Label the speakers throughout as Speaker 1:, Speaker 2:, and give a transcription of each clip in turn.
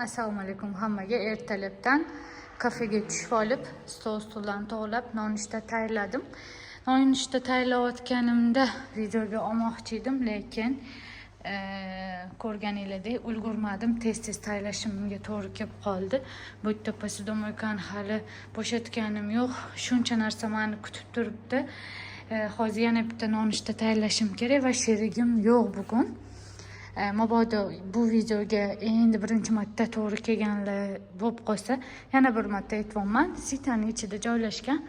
Speaker 1: Assalomu alaykum hammaga. Ertalabdan kafega tushib olib, stol-stullarni to'g'rilab, nonushta tayyorladim. Nonushta tayyorlayotganimda videoga olmoqchi edim, lekin ko'rganingizdek ulgurmadim. Tez-tez tayyorlashimga to'g'ri kelib qoldi. Bu yerda posudamokani hali bo'shatganim yo'q. Shuncha narsa meni kutib turibdi. Hozir yana bitta nonushta tayyorlashim kerak va sherigim yo'q bugun. Mabodo bu videoga endi birinchi marta to'g'ri kelganlar bo'lib qolsa, yana bir marta aytmoqman. Sitaning ichida joylashgan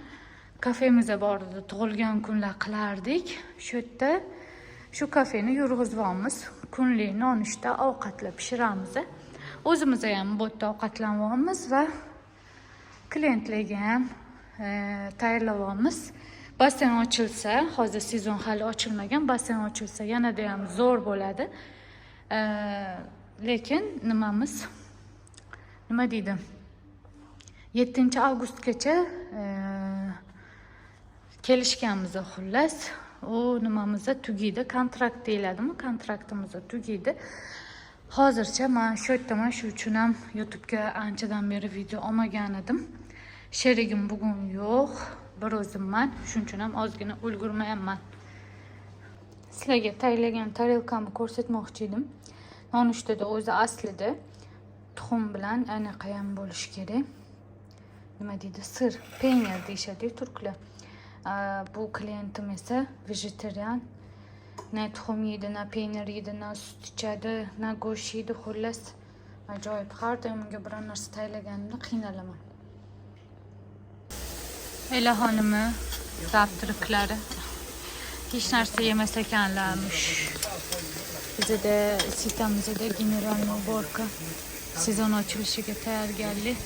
Speaker 1: kafemizga bordi. Tug'ilgan kunlar qilardik. Shu yerda shu kafeni yurg'izamiz. Kunlik nonushta ovqatlar pishiramiz. O'zimiz ham bu yerda ovqatlanyapmiz va klientlarga ham tayyorlayapmiz. Basseyn ochilsa, hozir sezon hali ochilmagan, basseyn ochilsa yanada ham zo'r bo'ladi. Lekin nima deydi? 7-avgustgacha kelishganmiz xullas. U nimamizda tugaydi, kontrakt deyiladimi? Kontraktimiz tugaydi. Hozircha men shu yerdaman, shu uchun ham YouTube'ga anchadan beri video olmagan edim. Sherigim bugun yo'q. Bir o'zimman, shuning uchun ham ozgina ulgurmayapman. Sizlarga tayyorlagan tarelkamni ko'rsatmoqchi edim. Nonushtada o'zi aslida tuxum bilan anaqa ham bo'lishi kerak. Nima deydi? Sir, penyer deyishadi turklar. Bu klientim esa vegetarian. Na tuxum yeydi, na penyer yeydi, na sut ichadi, na go'sht yeydi. Xullas, ajoyib. Har doim unga biror narsa tayyorlaganimda qiynalaman. Ela xonimi zavtriklari hech narsa yemas ekanlarmish. Bizda sitamizda generalniy уборка sezon ochilishiga tayyorgarlik.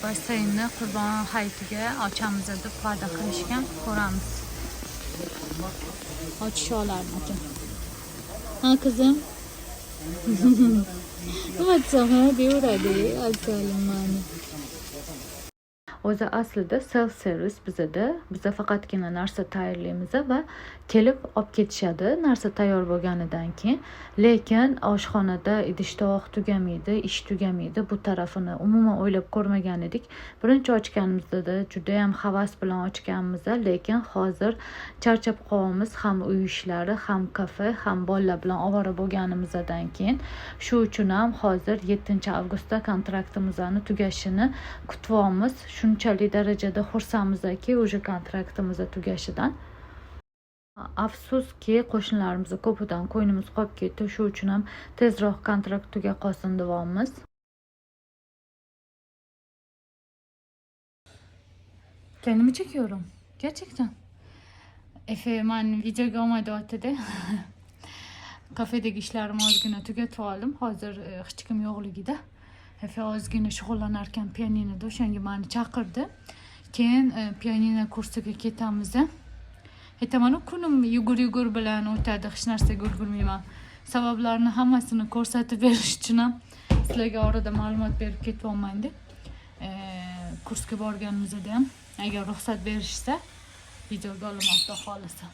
Speaker 1: Basseynni Qurbon hayitiga ochamiz deb va'da qilishgan, ko'ramiz. Ochisholarmi ekan? Ha qizim. Nima desam, deyaveradi, asalim mani. O'zi aslida self service bizda faqatgina narsa tayyorlaymiz va kelib olib ketishadi narsa tayyor bo'lganidan keyin. Lekin oshxonada idish-tovoq tugamaydi, ish tugamaydi. Bu tarafini umuman o'ylab ko'rmagan edik. Birinchi ochganimizda juda ham havas bilan ochganmiz, lekin hozir charchab qolamiz, ham uy ishlari, ham kafe, ham bolalar bilan ovora bo'lganimizdan keyin. Shu uchun ham hozir 7-avgustda kontraktimizni tugashini kutyapmiz. Shunchalik darajada xursandmizki, o'sha kontraktimiz tugashidan. Afsuski, qo'shnilarimiz ko'pidan qo'ynimiz qolib ketdi. Shu uchun ham tezroq kontrakt tuga qolsin deyapmiz. Kendimi çekiyorum. Gerçekten. Efe men videoga olmayapti. Kafedagi ishlarimni ozgina tugatib oldim. Hozir hech kim yo'qligida. Efe ozgina shug'ullanarkan pianinoda o'shanga meni chaqirdi. Keyin pianino kursiga ketamiz. Aytaman-ku, kunim yugur bilan o'tadi, hech narsaga ulgurmayman. Sabablarini hammasini ko'rsatib berish uchun ham sizlarga orada ma'lumot berib ketyapman deb. Kursga borganimizda ham agar ruxsat berishsa, videoga olaman xohlasa.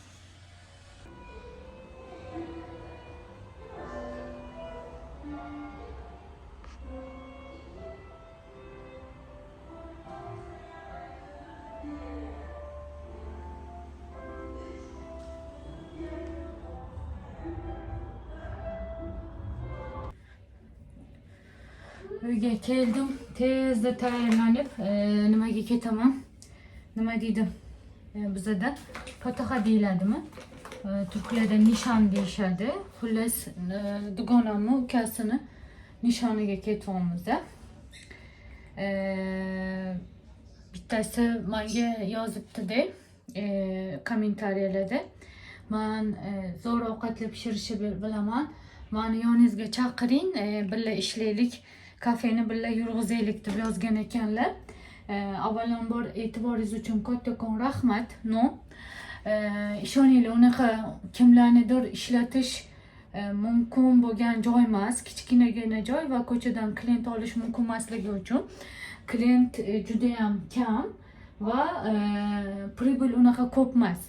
Speaker 1: Uyga keldim, tezda tayyorlanib, nimaga ketaman? Nima deydi? Bizda fotoxa deyiladimi? Turklarda nishon deyishadi. Xullas, dugonamni ukasini nishoniga ketyapmiz. Bittasi menga yozibdi-da, kommentariyalarda. Men zo'r ovqatlar pishirishni bilaman. Meni yoningizga chaqiring, birga ishlaylik. Kafeni birga yurg'izaylik deb yozgan ekanlar. Avvalambor e'tiboringiz uchun kattakon rahmat. Ishoninglar, unaqa kimlarnidir ishlatish mumkin bo'lgan joy emas, kichkinagina joy va ko'chadan klient olish mumkin emasligi uchun klient juda ham kam va pribul unaqa ko'p emas.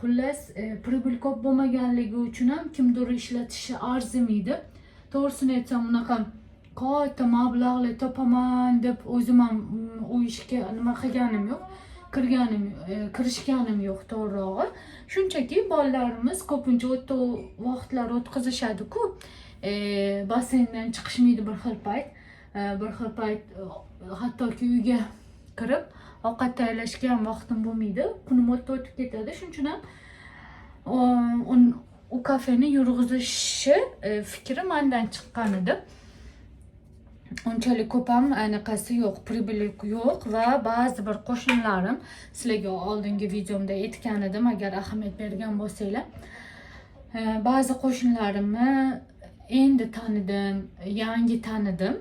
Speaker 1: Xullas, pribul ko'p bo'lmaganligi uchun ham kimdir ishlatishi arzimaydi. To'g'risini aytsam, unaqa katta mablag'li topaman deb o'zim ham u ishga nima qilganim yo'q, kirishganim yo'q to'g'rirog'i. Shunchaki bolalarimiz ko'pincha o'tda vaqtlar o'tkazishadi-ku, basseyndan chiqishmaydi bir xil payt. Bir xil payt hattoki uyga kirib ovqat tayyorlashga ham vaqtim bo'lmaydi. Kunim o'tda o'tib ketadi. Shuning uchun u kafeni yurg'izishi fikri mendan chiqqan edi. Unchalik ko'p ham anaqasi yo'q, pribili yo'q va ba'zi bir qo'shnilarim, sizlarga oldingi videomda aytgan edim, agar ahamiyat bergan bo'lsanglar, ba'zi qo'shnilarimni endi tanidim, yangi tanidim.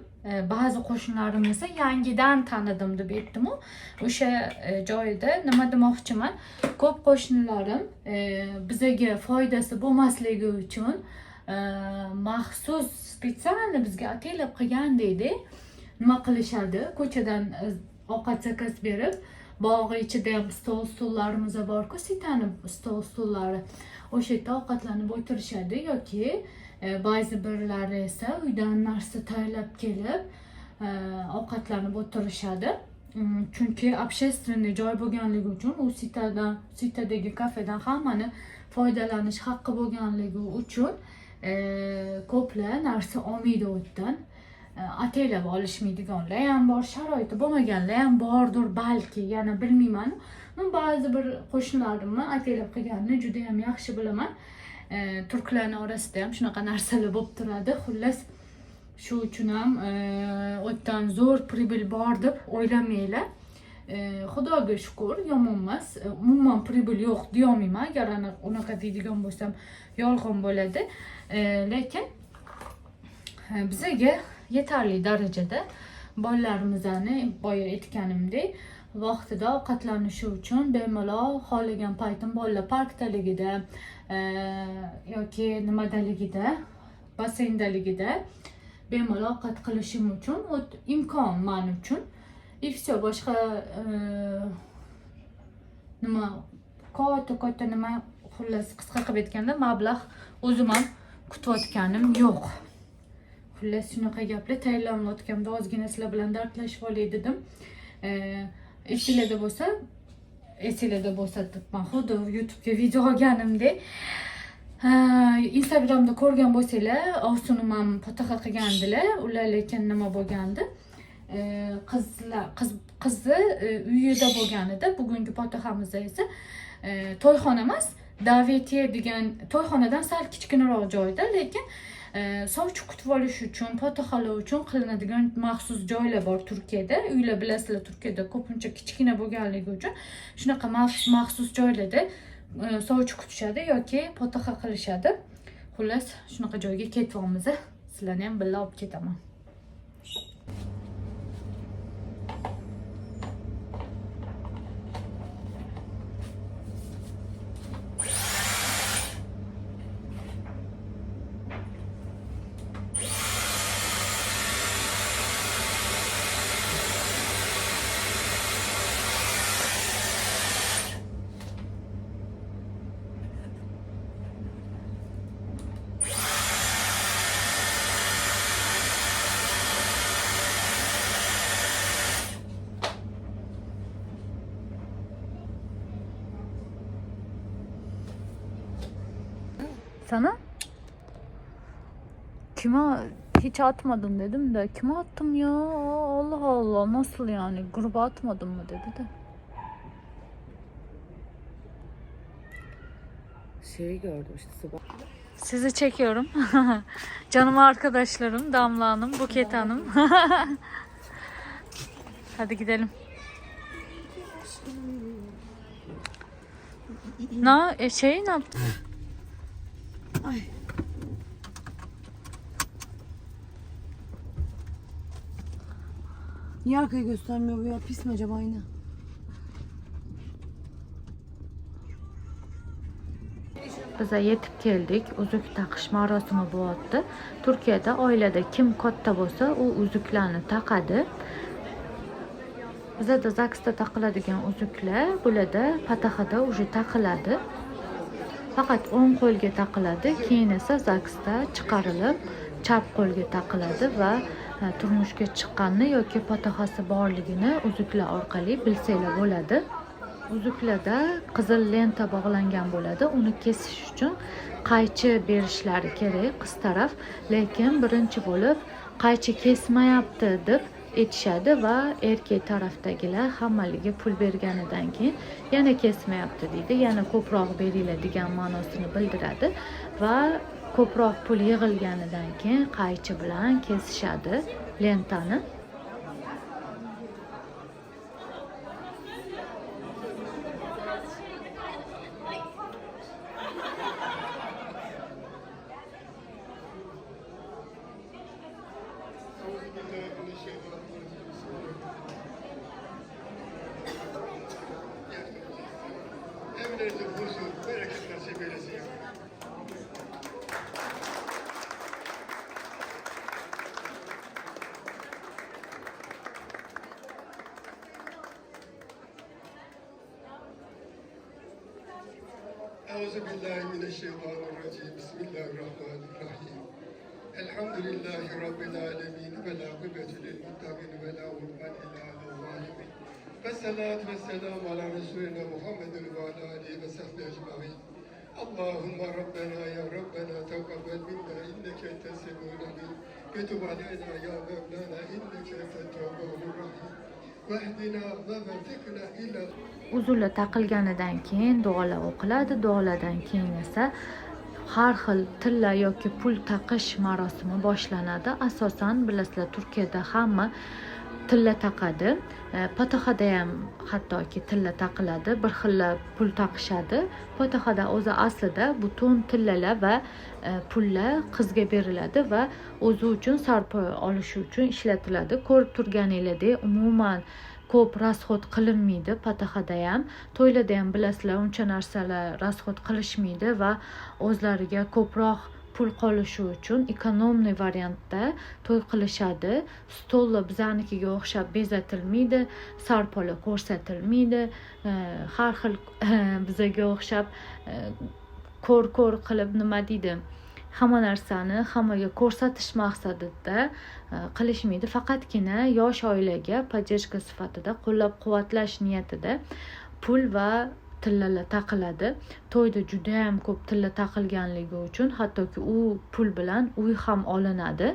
Speaker 1: Ba'zi qo'shnilarim esa yangidan tanidim deb aytdim. O'sha joyda nima demoqchiman? Ko'p qo'shnilarim bizga foydasi bo'lmasligi uchun maxsus spesialni bizga ataylab qilgandek nima qilishadi? Ko'chadan ovqat zakaz berib, bog'i ichida ham stol-stullarimiz bor-ku, sitani stol-stullari. O'sha yerda ovqatlanib o'tirishadi yoki ba'zi birlari esa uydan narsa tayyorlab kelib ovqatlanib o'tirishadi. Chunki общественный joy bo'lganligi uchun u sitadagi kafedan hammani foydalanish haqqi bo'lganligi uchun ko'plar narsa olmaydi o'tdan. Ataylab olishmaydiganlar ham bor, sharoiti bo'lmaganlar ham bordir balki, yana bilmayman. Ba'zi bir qo'shnilarimni ataylab qilganini juda ham yaxshi bilaman. Turklarning orasida ham shunaqa narsalar bo'lib turadi. Xullas, shu uchun ham o'tdan zo'r pribil bor deb o'ylamanglar. Xudoga shukr, yomon emas. Umuman pribil yo'q deya olmayman. Agar unaqa deydigan bo'lsam, yolg'on bo'ladi. Lekin bizga yetarli darajada bolalarimizni boya aytganimdek vaqtida ovqatlanishi uchun bemalol xohlagan paytim bolalar parkdaligida yoki nimadaligida, basseyndaligida bemalol ovqat qilishim uchun imkon men uchun. Все, boshqa nima katta nima, xullas qisqa qilib aytganda mablag' o'zim ham kutayotganim yo'q. Xullas shunaqa gaplar tayyorlanayotganimda ozgina sizlar bilan dardlashib olay dedim. Esinglarda bo'lsa debman, xuddi YouTube'ga video olganimdek. Instagramda ko'rgan bo'lsanglar, ovsinim ham fotoqa qilgandilar. Ular lekin nima bo'lgandi? Qizi uyida bo'lganida, bugungi fotoqamizda esa to'yxona emas, davetiya degan to'yxonadan sal kichkinaroq joyda, lekin sovchi kutib olish uchun, fotoqalar uchun qilinadigan maxsus joylar bor Turkiyada. Uylar bilasizlar, Turkiyada ko'pincha kichkina bo'lganligi uchun shunaqa maxsus joylarda sovchi kutishadi yoki fotoqa qilishadi. Xullas, shunaqa joyga ketyapmiz. Sizlarni ham birga olib ketaman. Sana kime hiç atmadın dedim de kime attım ya, Allah Allah, nasıl yani, gruba atmadım mı dedi de.
Speaker 2: Şeyi gördüm işte sabah.
Speaker 1: Sizi çekiyorum. Canım arkadaşlarım, Damla Hanım, Buket Hanım. Hadi gidelim. Ne yaptın?
Speaker 2: Ay. Niye arkayı göstermiyor bu ya? Pis mi acaba ayna?
Speaker 1: Bize yetib keldik. Uzuk taqish marosimi bo'lyapti. Turkiyada oilada kim katta bo'lsa, u uzuklarni taqadi. Bizda zaksda taqiladigan uzuklar bularda pataxada уже taqiladi. Faqat o'ng qo'lga taqiladi, keyin esa zaksda chiqarilib chap qo'lga taqiladi va turmushga chiqqanini yoki potohasi borligini uzuklar orqali bilsanglar bo'ladi. Uzuklarda qizil lenta bog'langan bo'ladi. Uni kesish uchun qaychi berishlari kerak qiz taraf, lekin birinchi bo'lib qaychi kesmayapti deb aytishadi va erkak tarafdagilar hammaliga pul berganidan keyin yana kesmayapti deydi, yana ko'proq beringlar degan ma'nosini bildiradi va ko'proq pul yig'ilganidan keyin qaychi bilan kesishadi lentani.
Speaker 3: Evlerinde huzur, bereket nasip eylesin. Euzubillahimineşşeytanirracim. Bismillahirrahmanirrahim. Elhamdülillahi Rabbil alemin. Ve la kıbbetu lil muttaqin ve la udvan illa alel zalimin. Vessalatu vesselamu ala Resulina Muhammedin ve ala alihi ve sahbihi ecmaîn. Allahümme Rabbena ya Rabbena tekabbel minna inneke entes semiul alim. Ve tub aleyna ya Mevlana inneke entet tevvabur rahim. Vehdina ve veffikna ila.
Speaker 1: Uzullar taqilganidan keyin duolar o'qiladi. Duolardan keyin esa har xil tilla yoki pul taqish marosimi boshlanadi. Asosan bilasizlar, Turkiyada hamma tilla taqadi. Potohada ham hattoki tilla taqiladi. Bir xilla pul taqishadi. Potohada o'zi aslida butun tillalar va pullar qizga beriladi va o'zi uchun sarpoy olishi uchun ishlatiladi. Ko'rib turganingizdek, umuman ko'p rasxod qilinmaydi. Potohada ham, to'ylarda ham bilasizlar, uncha narsalar rasxod qilishmaydi va o'zlariga ko'proq pul qolishi uchun ekonomniy variantda to'y qilishadi. Stollar bizanikiga o'xshab bezatilmaydi, sarpolar ko'rsatilmaydi. Har xil bizaga o'xshab ko'r qilib nima deydi, hamma narsani hammaga ko'rsatish maqsadida qilishmaydi. Faqatgina yosh oilaga podдержка sifatida qo'llab-quvvatlash niyatida pul va tillalar taqiladi. To'yda juda ham ko'p tilla taqilganligi uchun hattoki u pul bilan uy ham olinadi.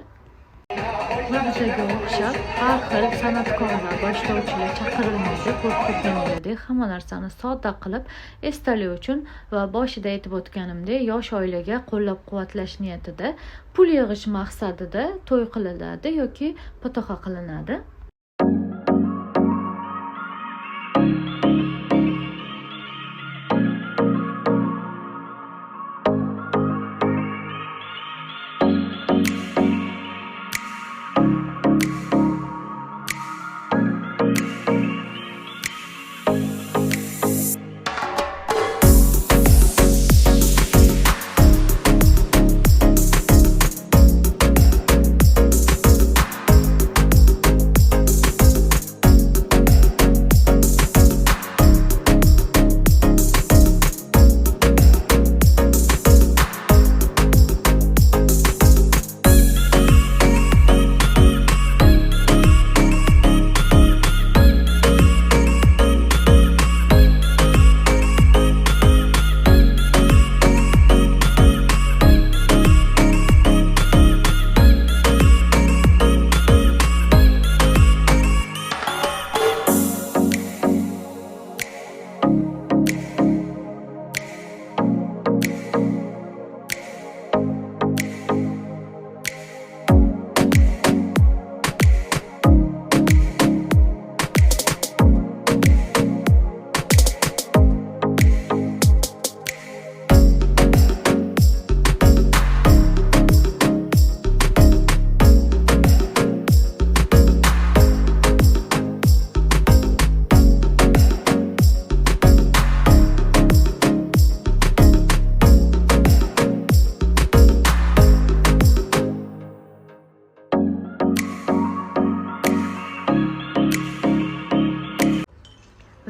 Speaker 1: Va bizaga o'xshab har xil san'atkorlar, boshlovchilar chaqirilmaydi. Ko'p turganinglardek hamma narsani sodda qilib, esdalik uchun va boshida aytib o'tganimdek, yosh oilaga qo'llab-quvvatlash niyatida pul yig'ish maqsadida to'y qilinadi yoki potoha qilinadi.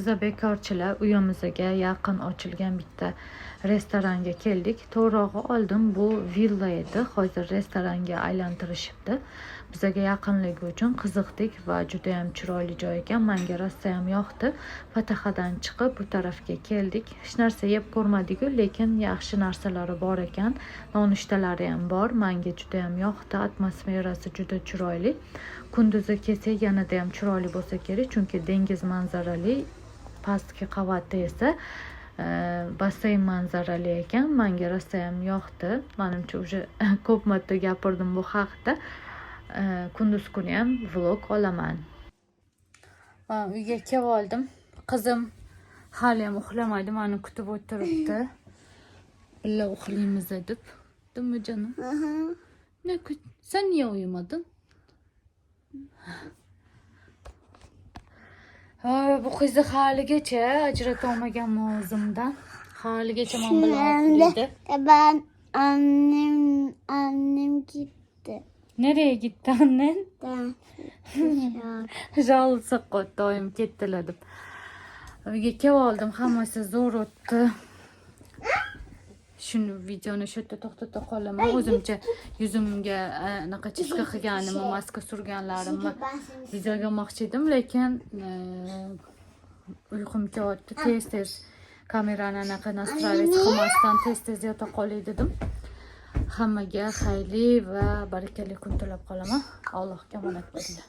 Speaker 1: Biza bekorchilar uyimizga yaqin ochilgan bitta restoranga keldik. To'g'rirog'i oldin bu villa edi, hozir restoranga aylantirishibdi. Bizaga yaqinligi uchun qiziqdik va juda ham chiroyli joy ekan. Menga rosa ham yoqdi. Fatahadan chiqib bu tarafga keldik. Hech narsa yeb ko'rmadik, lekin yaxshi narsalari bor ekan. Nonushtalari ham bor. Menga juda ham yoqdi. Atmosferasi juda chiroyli. Kunduzi kelsak yanada ham chiroyli bo'lsa kerak, chunki dengiz manzarali, pastki qavatda esa basseyn manzarali ekan. Menga rosa ham yoqdi. Menimcha уже ko'p marta gapirdim bu haqda. Kunduz kuni ham vlog olaman. Uyga kelib oldim. Qizim hali ham uxlamaydi, meni kutib o'tiribdi. Birga uxlaymiz deb. Dimmi jonim? Sen niye uyumadın? Bu qizni haligacha ajrata olmaganman o'zimdan. Haligacha men bilan uxlaydi.
Speaker 4: Ben annem gitti.
Speaker 1: Nereye gitti annen?
Speaker 4: Ben
Speaker 1: Jalsa qot doim ketdilar deb. Uyga kelib oldim, hammasi zo'r o'tdi. Shuni videoni shu yerda to'xtata qolaman. O'zimcha yuzimga anaqa chiska qilganimni, maska surganlarimni videoga olmoqchi edim, lekin uyqum kelyapti. Tez kamerani anaqa настраивать qilmasdan tez yota qolay dedim. Hammaga xayrli va barakali kun tilab qolaman. Allohga omonat bo'linglar.